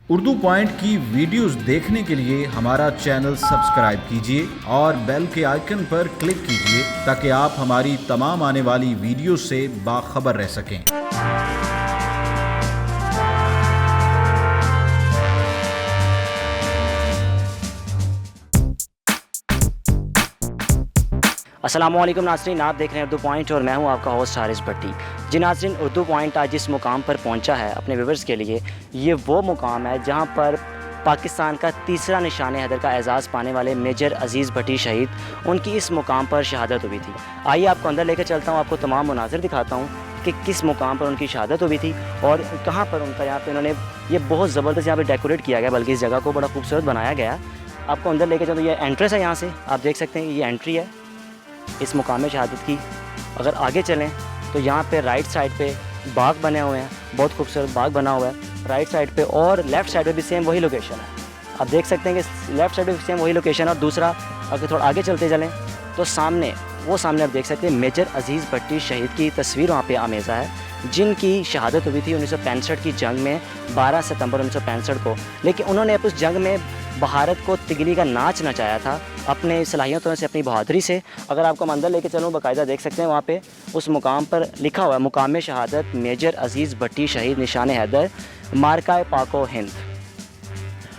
Urdu point की videos देखने के लिए हमारा चैनल सब्सक्राइब कीजिए और बेल के आइकन पर क्लिक कीजिए ताकि आप हमारी तमाम आने वाली वीडियो से बाखबर रह सकें। अस्सलामुअलैकुम नाज़रीन, आप देख रहे हैं उर्दू पॉइंट और मैं हूं आपका होस्ट हारिस भट्टी। जी नाज़रीन, उर्दू पॉइंट आज जिस मुकाम पर पहुंचा है अपने व्यूअर्स के लिए, ये वो मुकाम है जहां पर पाकिस्तान का तीसरा निशान हैदर का एजाज़ पाने वाले मेजर अज़ीज़ भट्टी शहीद, उनकी इस मुकाम पर शहादत हुई थी। आइए आपको अंदर लेकर चलता हूँ, आपको तमाम मनाज़िर दिखाता हूँ कि किस मुकाम पर उनकी शहादत हुई थी और कहाँ पर उनका यहाँ पर उन्होंने ये बहुत ज़बरदस्त यहाँ पर डेकोरेट किया गया, बल्कि इस जगह को बड़ा खूबसूरत बनाया गया। आपको अंदर लेकर चलता हूँ, ये एंट्रेंस है, यहाँ से आप देख सकते हैं ये एंट्री है इस मुकाम शहादत की। अगर आगे चलें तो यहाँ पे राइट साइड पे बाग बने हुए हैं, बहुत खूबसूरत बाग बना हुआ है राइट साइड पे, और लेफ़्ट साइड पे भी सेम वही लोकेशन है। आप देख सकते हैं कि लेफ़्ट साइड पे भी सेम वही लोकेशन है। और दूसरा, अगर थोड़ा आगे चलते चलें तो सामने आप देख सकते हैं मेजर अज़ीज़ भट्टी शहीद की तस्वीर वहाँ पे आमेज़ा है, जिनकी शहादत हुई थी 1965 की जंग में 12 सितंबर 1965 को। लेकिन उन्होंने उस जंग में भारत को तिगली का नाच नचाया था अपने सलाहियतों से, अपनी बहादुरी से। अगर आपको मैं अंदर लेके चलूँ, बाकायदा देख सकते हैं वहाँ पे उस मुकाम पर लिखा हुआ है मुकाम शहादत मेजर अज़ीज़ भट्टी शहीद निशान हैदर मार्का पाको हिंद।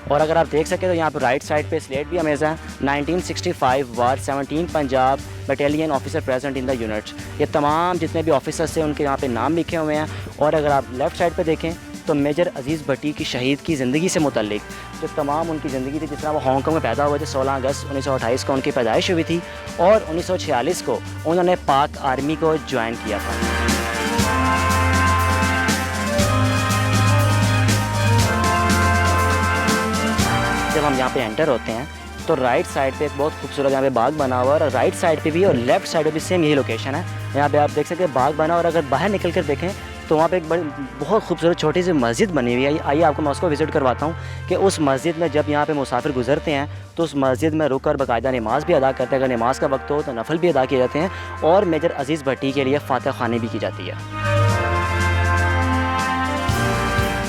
और अगर आप देख सकें तो यहाँ पर राइट साइड पे स्लेट भी हमेशा 1965 वार 17 Punjab battalion officer present in the unit. ये तमाम जितने भी ऑफिसर्स थे उनके यहाँ पे नाम लिखे हुए हैं। और अगर आप लेफ़्ट साइड पे देखें तो मेजर अज़ीज़ भट्टी की शहीद की ज़िंदगी से मुतल्लिक जो तमाम उनकी ज़िंदगी थी, जिस तरह वो हांगकांग में पैदा हुए थे, 16 अगस्त 1928 को उनकी पैदाइश हुई थी और 1946 को उन्होंने पाक आर्मी को ज्वाइन किया था। जब हम यहाँ पे एंटर होते हैं तो राइट साइड पे एक बहुत खूबसूरत यहाँ पे बाग बना हुआ है, और राइट साइड पे भी और लेफ़्ट साइड पे भी सेम यही लोकेशन है। यहाँ पे आप देख सकते हैं बाग बना, और अगर बाहर निकल कर देखें तो वहाँ पे एक बड़ी बहुत खूबसूरत छोटी सी मस्जिद बनी हुई है। आइए आपको मैं उसको विज़िट करवाता हूँ कि उस मस्जिद में जब यहाँ पे मुसाफिर गुजरते हैं तो उस मस्जिद में रुक कर बाकायदा नमाज भी अदा करते हैं। अगर नमाज का वक्त हो तो नफल भी अदा किए जाते हैं, और मेजर अज़ीज़ भट्टी के लिए फातह ख़वानी भी की जाती है।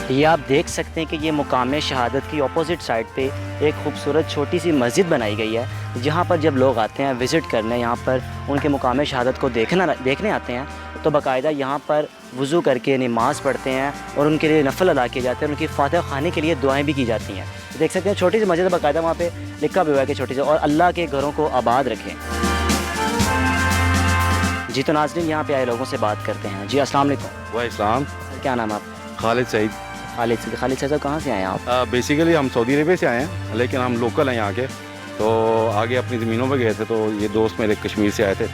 ये आप देख सकते हैं कि ये मुकाम शहादत की अपोज़िट साइड पे एक खूबसूरत छोटी सी मस्जिद बनाई गई है, जहाँ पर जब लोग आते हैं विज़िट करने, यहाँ पर उनके मुकाम शहादत को देखने आते हैं तो बाकायदा यहाँ पर वज़ू करके नमाज़ पढ़ते हैं और उनके लिए नफल अदा किए जाते हैं, उनकी फातह ख़वानी के लिए दुआएं भी की जाती हैं। तो देख सकते हैं छोटी सी मस्जिद बाकायदा वहाँ पे लिखा भी हुआ है कि छोटी सी, और अल्लाह के घरों को आबाद रखें। जी तो नाज़रीन, यहाँ पे आए लोगों से बात करते हैं। जी अस्सलाम वालेकुम। वाह इस्लाम। क्या नाम है आपका? खालिद सईद। खालिद साहब, कहाँ से आए हैं आप? बेसिकली हम सऊदी अरेबिया से आए हैं, लेकिन हम लोकल हैं यहाँ के। तो आगे अपनी ज़मीनों पे गए थे, तो ये दोस्त मेरे कश्मीर से आए थे,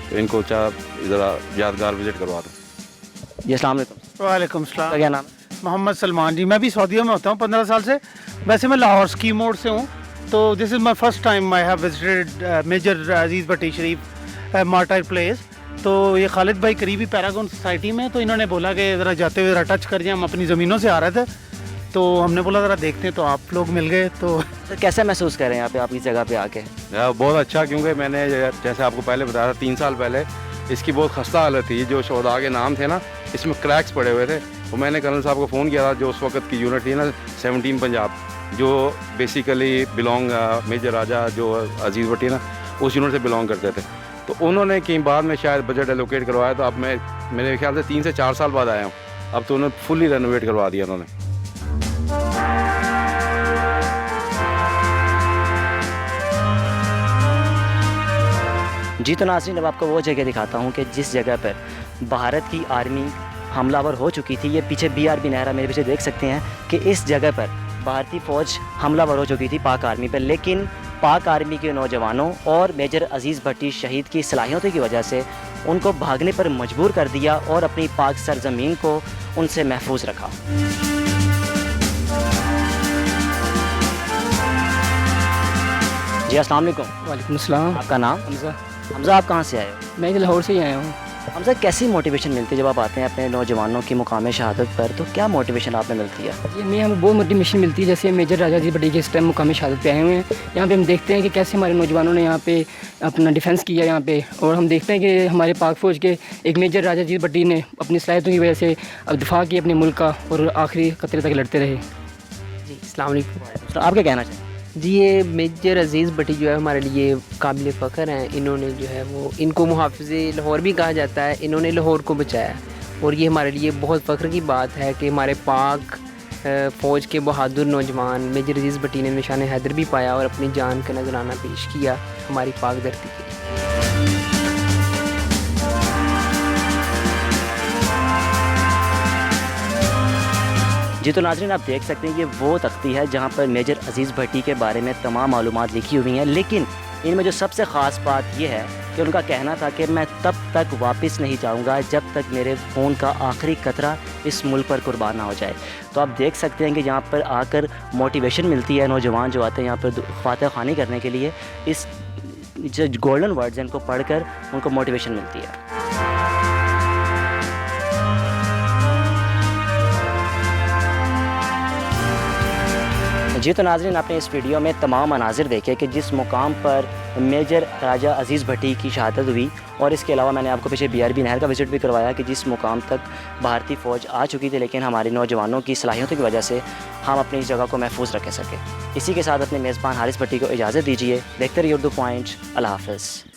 तो इनको ज़रा यादगार विज़िट करवा दो। जी अस्सलाम वालेकुम। वालेकुम सलाम। क्या नाम? मोहम्मद सलमान जी। मैं भी सऊदीया में होता हूँ 15 साल से। वैसे मैं लाहौर स्की मोड से हूँ। तो this is my first time I have visited major Aziz Bhatti Sharif martyr place. तो ये खालिद भाई करीबी पैरागॉन सोसाइटी में, तो इन्होंने बोला कि ज़रा जाते हुए ज़रा टच कर जाए। हम अपनी ज़मीनों से आ रहे थे तो हमने बोला ज़रा देखते हैं, तो आप लोग मिल गए। तो सर कैसे महसूस करें यहाँ पे आपकी जगह पे आके? बहुत अच्छा, क्योंकि मैंने जैसे आपको पहले बताया था 3 साल पहले इसकी बहुत खस्ता हालत थी। जो शोहदा के नाम थे ना, इसमें क्रैक्स पड़े हुए थे। तो मैंने कर्नल साहब को फ़ोन किया था, जो उस वक्त की यूनिट थी ना 17 पंजाब, जो बेसिकली बिलोंग मेजर राजा जो अज़ीज़ भट्टी ना उस यूनिट से बिलोंग करते थे। तो उन्होंने कहीं बाद में शायद बजट एलोकेट करवाया, तो अब मैं मेरे ख्याल से 3 से 4 साल बाद आया हूँ। अब तो उन्होंने फुली रेनोवेट करवा दिया उन्होंने। जी तो नाज़रीन, अब आपको वो जगह दिखाता हूँ कि जिस जगह पर भारत की आर्मी हमलावर हो चुकी थी। ये पीछे BRB नहरा मेरे पीछे देख सकते हैं कि इस जगह पर भारतीय फ़ौज हमलावर हो चुकी थी पाक आर्मी पर, लेकिन पाक आर्मी के नौजवानों और मेजर अज़ीज़ भट्टी शहीद की सलाहियतों की वजह से उनको भागने पर मजबूर कर दिया और अपनी पाक सरजमीन को उनसे महफूज रखा। जी अस्सलाम वालेकुम। वालेकुम अस्सलाम। आपका नाम? हमज़ा। आप कहाँ से आए हो? मैं लाहौर से ही आया हूँ। हमज़ा, कैसी मोटिवेशन मिलती है जब आप आते हैं अपने नौजवानों की मुकाम शहादत पर, तो क्या मोटिवेशन आप में मिलती है? ये हमें बहुत मोटिवेशन मिलती है। जैसे मेजर राजा जी भट्टी के इस टाइम मुकाम शहादत पे आए हुए हैं, यहाँ पे हम देखते हैं कि कैसे हमारे नौजवानों ने यहाँ पे अपना डिफेंस किया यहाँ पे, और हम देखते हैं कि हमारे पाक फ़ौज के एक मेजर राजा जी भट्टी ने अपनी सलाहियतों की वजह से दिफा की अपने मुल्क का, और आखिरी कतरे तक लड़ते रहे। जी अस्सलाम वालेकुम। तो आप क्या कहना चाहिए? जी ये मेजर अजीज़ भट्टी जो है हमारे लिए काबिल फ़ख्र हैं। इन्होंने जो है वो इनको मुहाफ़िज़े लाहौर भी कहा जाता है। इन्होंने लाहौर को बचाया और ये हमारे लिए बहुत फ़ख्र की बात है कि हमारे पाक फ़ौज के बहादुर नौजवान मेजर अजीज़ भट्टी ने निशान हैदर भी पाया और अपनी जान का नजराना पेश किया हमारी पाक धरती के लिए। जी तो नाज़रीन, आप देख सकते हैं ये वो तख्ती है जहाँ पर मेजर अजीज़ भट्टी के बारे में तमाम मालूमात लिखी हुई हैं, लेकिन इनमें जो सबसे ख़ास बात यह है कि उनका कहना था कि मैं तब तक वापस नहीं जाऊंगा जब तक मेरे खून का आखिरी कतरा इस मुल्क पर कुर्बान ना हो जाए। तो आप देख सकते हैं कि यहाँ पर आकर मोटिवेशन मिलती है। नौजवान जो आते हैं यहाँ पर फातह ख़्वानी करने के लिए, इस जो गोल्डन वर्ड्स हैं इनको पढ़कर उनको मोटिवेशन मिलती है। जी तो नाज़रीन, आपने इस वीडियो में तमाम मनाजिर देखे कि जिस मुकाम पर मेजर राजा अजीज़ भट्टी की शहादत हुई, और इसके अलावा मैंने आपको पीछे BRB नहर का विज़िट भी करवाया कि जिस मुकाम तक भारतीय फ़ौज आ चुकी थी, लेकिन हमारे नौजवानों की सलाहियतों की वजह से हम अपनी इस जगह को महफूज रख सके। इसी के साथ अपने मेज़बान हारिस भट्टी को इजाज़त दीजिए। देखते रहिए उर्दू पॉइंट। अल्लाह हाफ़िज़।